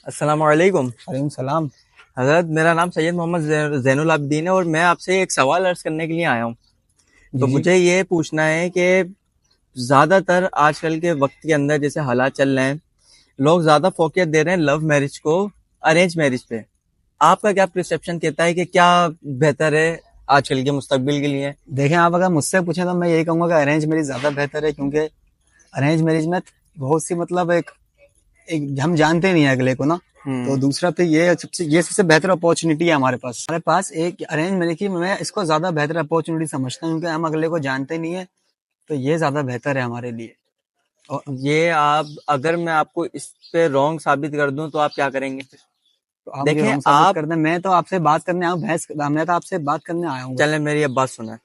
अस्सलाम वालेकुम। वालेकुम सलाम। हज़रत, मेरा नाम सैयद मोहम्मद ज़ैनुल आबिदीन है और मैं आपसे एक सवाल अर्ज करने के लिए आया हूँ। तो जी जी। मुझे ये पूछना है कि ज़्यादातर आजकल के वक्त के अंदर जैसे हालात चल रहे हैं, लोग ज़्यादा फोकस दे रहे हैं लव मैरिज को अरेंज मैरिज पे। आपका क्या परसेप्शन कहता है कि क्या बेहतर है आजकल के मुस्तकबिल के लिए? देखें, आप अगर मुझसे पूछें तो मैं यही कहूँगा कि अरेंज मैरिज ज़्यादा बेहतर है, क्योंकि अरेंज मैरिज में बहुत सी मतलब एक एक हम जानते नहीं है अगले को ना। तो हम्म। दूसरा तो ये सबसे बेहतर अपॉर्चुनिटी है हमारे पास एक अरेंज मैरिज की। मैं इसको ज़्यादा बेहतर अपॉर्चुनिटी समझता हूँ, क्योंकि हम अगले को जानते नहीं है। तो ये ज़्यादा बेहतर है हमारे लिए। और ये आप, अगर मैं आपको इस पे रॉन्ग साबित कर दूं तो आप क्या करेंगे फिर? तो आप मुझे देखें रॉन्ग साबित आप, कर दें, मैं तो आपसे बात करने आया हूँ, मैं तो आपसे बात करने आया हूँ बस। चलें मेरी अब बात सुना।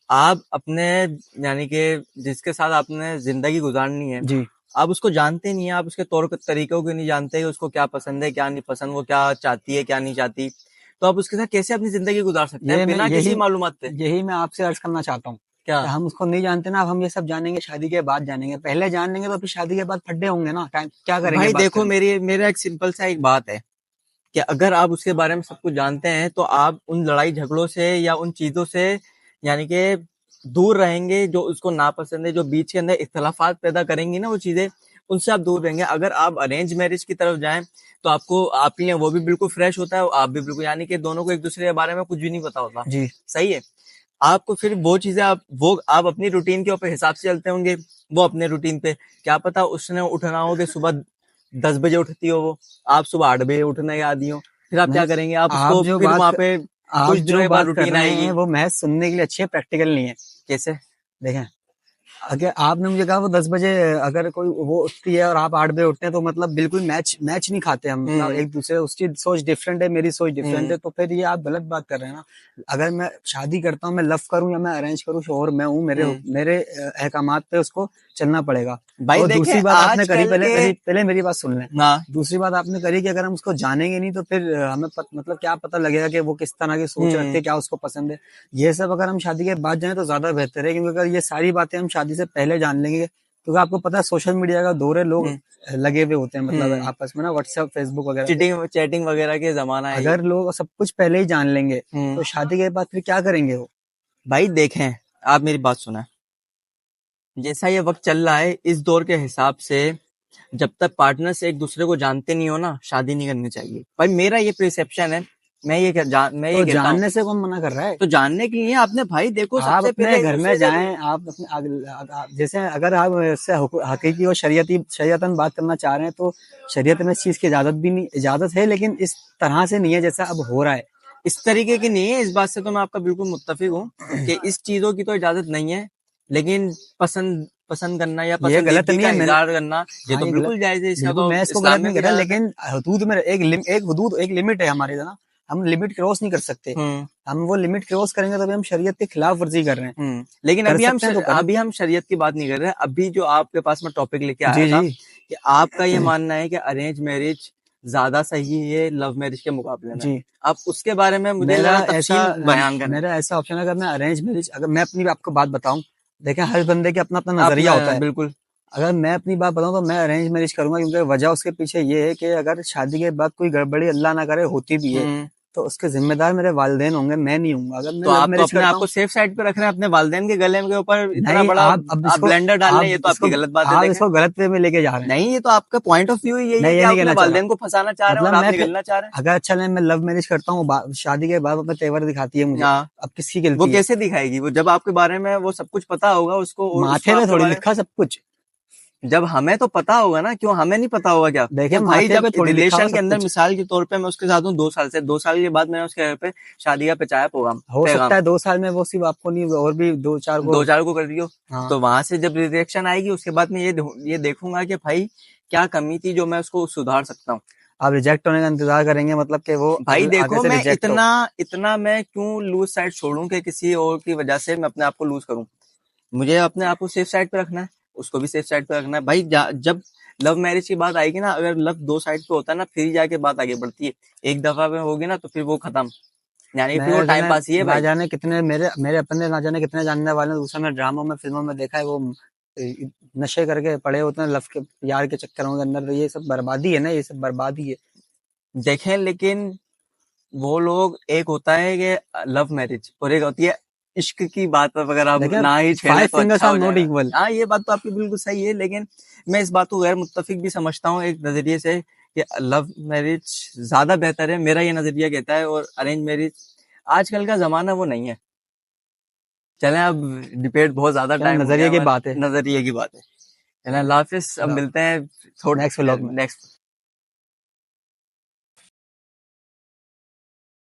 आप अपने, यानी कि जिसके साथ आपने जिंदगी गुजारनी है, जी। आप उसको जानते नहीं है, आप उसके तौर तरीकों को नहीं जानते कि उसको क्या पसंद है क्या नहीं पसंद, वो क्या चाहती है क्या नहीं चाहती। तो आप उसके साथ कैसे अपनी जिंदगी गुजार सकते हैं ये मैं बिना यही किसी मालूमात पे? यही मैं आपसे अर्ज करना चाहता हूँ क्या? कि हम उसको नहीं जानते ना। अब हम ये सब जानेंगे शादी के बाद जानेंगे, पहले जान लेंगे तो फिर शादी के बाद फड्डे होंगे ना। टाइम क्या करेंगे भाई बात देखो, करके। मेरा एक सिंपल सा एक बात है कि अगर आप उसके बारे में सब कुछ जानते हैं तो आप उन लड़ाई झगड़ों से या उन चीजों से, यानी कि दूर रहेंगे जो उसको नापसंद है, जो बीच के अंदर इख्तलाफात पैदा करेंगी ना वो चीजें, उनसे आप दूर रहेंगे। अगर आप अरेंज मैरिज की तरफ जाएं तो आपको, आपके लिए वो भी बिल्कुल फ्रेश होता है और आप भी बिल्कुल, यानी कि दोनों को एक दूसरे के बारे में कुछ भी नहीं पता होता। जी। सही है। आपको फिर वो चीजें, आप अपनी रूटीन के ऊपर हिसाब से चलते होंगे, वो अपने रूटीन पे। क्या पता उसने उठना हो कि सुबह 10 बजे उठती हो वो, आप सुबह 8 बजे उठने के आदी हो, फिर आप क्या नहीं, करेंगे? आप आप उसको जो फिर बात वहां पे आप कुछ दिनों जो के बाद बात कर रूटीन रहे हैं आएगी। वो महज सुनने के लिए अच्छी है, प्रैक्टिकल नहीं है। कैसे? देखें, अगर आपने मुझे कहा वो 10 बजे, अगर कोई वो उठती है और आप 8 बजे उठते हैं, तो मतलब बिल्कुल मैच मैच नहीं खाते हम। मतलब हम्म। एक दूसरे, उसकी सोच डिफरेंट है, मेरी सोच डिफरेंट हम्म। है, तो फिर ये आप गलत बात कर रहे हैं ना। अगर मैं शादी करता हूँ, मैं लव करूँ या मैं अरेंज करूँ, शोहर मैं हूँ, मेरे हम्म। मेरे अहकामात पे उसको चलना पड़ेगा। भाई और देखे दूसरी बात आपने करी, आजकल पहले के, मेरी पहले मेरी बात सुन लें। ना। दूसरी बात आपने करी कि अगर हम उसको जानेंगे नहीं तो फिर मतलब क्या पता लगेगा कि वो किस तरह की सोच रखते हम्म। हैं, क्या उसको पसंद है। ये सब अगर हम शादी के बाद जाएं तो ज्यादा बेहतर है, क्योंकि अगर ये सारी बातें हम शादी से पहले जान लेंगे, क्योंकि आपको पता है सोशल मीडिया का दौर है, लोग हम्म। लगे हुए होते हैं मतलब हम्म। आपस में ना, व्हाट्सएप फेसबुक वगैरह पे। चीटिंग चैटिंग वगैरह के जमाना है ये। अगर लोग सब कुछ पहले ही जान लेंगे हम्म। तो शादी के बाद फिर क्या करेंगे वो। भाई देखें, आप मेरी बात सुना। जैसा ये वक्त चल रहा है इस दौर के हिसाब से, जब तक पार्टनर्स एक दूसरे को जानते नहीं हो ना, शादी नहीं करनी चाहिए। भाई मेरा ये परसेप्शन है। मैं ये तो कहता हूँ। जानने से कौन मना कर रहा है। तो जानने के लिए आपने, भाई देखो, आप सबसे अपने पहले एक घर में दूसरे से। जाएं, आप अपने जैसे अगर आप इससे हकीकी और शरीयतन बात करना चाह रहे हैं, तो शरीयत में इस चीज की इजाजत भी नहीं, इजाजत है लेकिन इस तरह से नहीं है जैसा अब हो रहा है। इस तरीके की नहीं है, इस बात से तो मैं आपका बिल्कुल मुत्तफिक हूँ कि इस चीजों की तो इजाजत नहीं है। लेकिन पसंद पसंद करना या ये गलत पसंदीदगी नहीं का है, मैंने इजहार करना, ये हाँ तो ये गलत, बिल्कुल जायज है। इसका बिल्कुल तो मैं इसको इस्लाम गलत में नहीं भी कर रहा, इजाजत है। लेकिन हदूद में एक हदूद, एक लिमिट है हमारे ना। हम लिमिट क्रॉस नहीं कर सकते। हम्म। हम वो लिमिट क्रॉस करेंगे तो अभी हम शरीयत के खिलाफ वर्जी कर रहे हैं। लेकिन कर सकते हैं तो करें। अभी हम शरीयत की बात नहीं कर रहे हैं। अभी जो आपके पास में टॉपिक लेके आया जी था जी। कि आपका ये मानना है कि अरेंज मैरिज ज्यादा सही है लव मैरिज के मुकाबले में। जी। आप उसके बारे में मुझे मेरा जरा ऐसा तफसील बयान करें। मेरा ऐसा ऑप्शन है, अगर मैं अरेंज मैरिज, अगर मैं अपनी आपको बात बताऊं, देखें हर बंदे के अपना अपना नजरिया अपना होता है। बिल्कुल। अगर मैं अपनी बात बताऊं तो मैं अरेंज मैरिज करूंगा, क्योंकि वजह उसके पीछे ये है कि अगर शादी के बाद कोई गड़बड़ी अल्लाह ना करे होती भी है, हम्म। तो उसके जिम्मेदार मेरे वालिदैन होंगे, मैं नहीं हूंगा। अगर मैं तो लव आप तो मैरिज अपने आप करता हूँ, को सेफ साइड पे रख रहे हैं, अपने वालिदैन के गले के ऊपर इतना नहीं, बड़ा अब आप इसको ब्लेंडर डाल रहे हैं, ये आप तो इसको आपकी गलत बात है। आप देखें, इसको गलत वे में लेके जा रहे हैं। नहीं, ये तो आपका पॉइंट ऑफ व्यू यही मैं है कि ये आप नहीं अपने कहना चाह रहा, वालिदैन को फंसाना चाह रहे हैं मतलब और आप मैं निकलना चाह रहे अगर अच्छा नहीं, मैं लव मैरिज करता हूँ, शादी के बाद अपने तेवर दिखाती है हैं। मुझे, हाँ। अब किसकी वो गलती है। कैसे दिखाएगी? वो जब आपके बारे में वो सब कुछ पता होगा उसको, और उसको माथे पे आपके थोड़ी बारे में। लिखा सब कुछ। जब हमें तो पता होगा ना, क्यों हमें नहीं पता होगा क्या? देखे कि भाई माथे जब पे थोड़ी लिखा हुआ रिलेशन के सब अंदर, कुछ। मिसाल के तौर पे मैं उसके साथ हूँ 2 साल से, 2 साल के बाद मैंने उसके घर पे शादी का पहुंचाया प्रोग्राम हो सकता पैगाम, है 2 साल में वो सिर्फ आपको नहीं, और भी दो चार को। 2 4 को कर दियो। हाँ। तो वहां से जब रिएक्शन आएगी उसके बाद मैं ये देखूंगा कि भाई क्या कमी थी जो मैं उसको सुधार सकता हूँ। आप रिजेक्ट होने का इंतजार करेंगे, मतलब कि वो भाई आगे देखो, से मैं रिजेक्ट हो। इतना इतना मैं क्यों लूज साइड छोड़ूं कि किसी और की वजह से मैं अपने आप को लूज करूं? मुझे अपने आप को सेफ साइड पे रखना है, उसको भी सेफ साइड पे रखना है भाई। जब लव मैरिज की बात आएगी ना, अगर लव 2 साइड पे होता है ना, फिर जाके बात आगे बढ़ती है। एक दफा में होगी ना तो फिर वो खत्म, यानी फिर वो मैं टाइम जाने पास ही है ना भाई। जाने कितने मेरे मेरे अपने ना जाने कितने जानने वाले हैं, दूसरा में ड्रामों में फिल्मों में देखा है, वो नशे करके पड़े होते हैं लव के यार के चक्करों के अंदर। तो ये सब बर्बादी है ना, ये सब बर्बादी है। देखें, लेकिन वो लोग, एक होता है कि लव मैरिज और एक होती है इश्क की बात पर अगर आप देखिए ना ही छेड़े 5 तो फिंगर्स अच्छा आर हो नॉट जाएगा। इक्वल। हाँ, ये बात तो आपकी बिल्कुल सही है, लेकिन मैं इस बात को गैर मुत्तफिक भी समझता हूँ एक नजरिए से कि लव मैरिज ज्यादा बेहतर है, मेरा ये नजरिया कहता है। और अरेंज मैरिज आजकल का जमाना वो नहीं है। चलें, अब डिबेट बहुत ज्यादा चलो टाइम हो नजरिए गया, की हमारे बात है। नजरिए की बात है। चलें, अल्लाह हाफिज, अब चलो मिलते हैं थोड़ा नेक्स्ट व्लॉग में। नेक्स्ट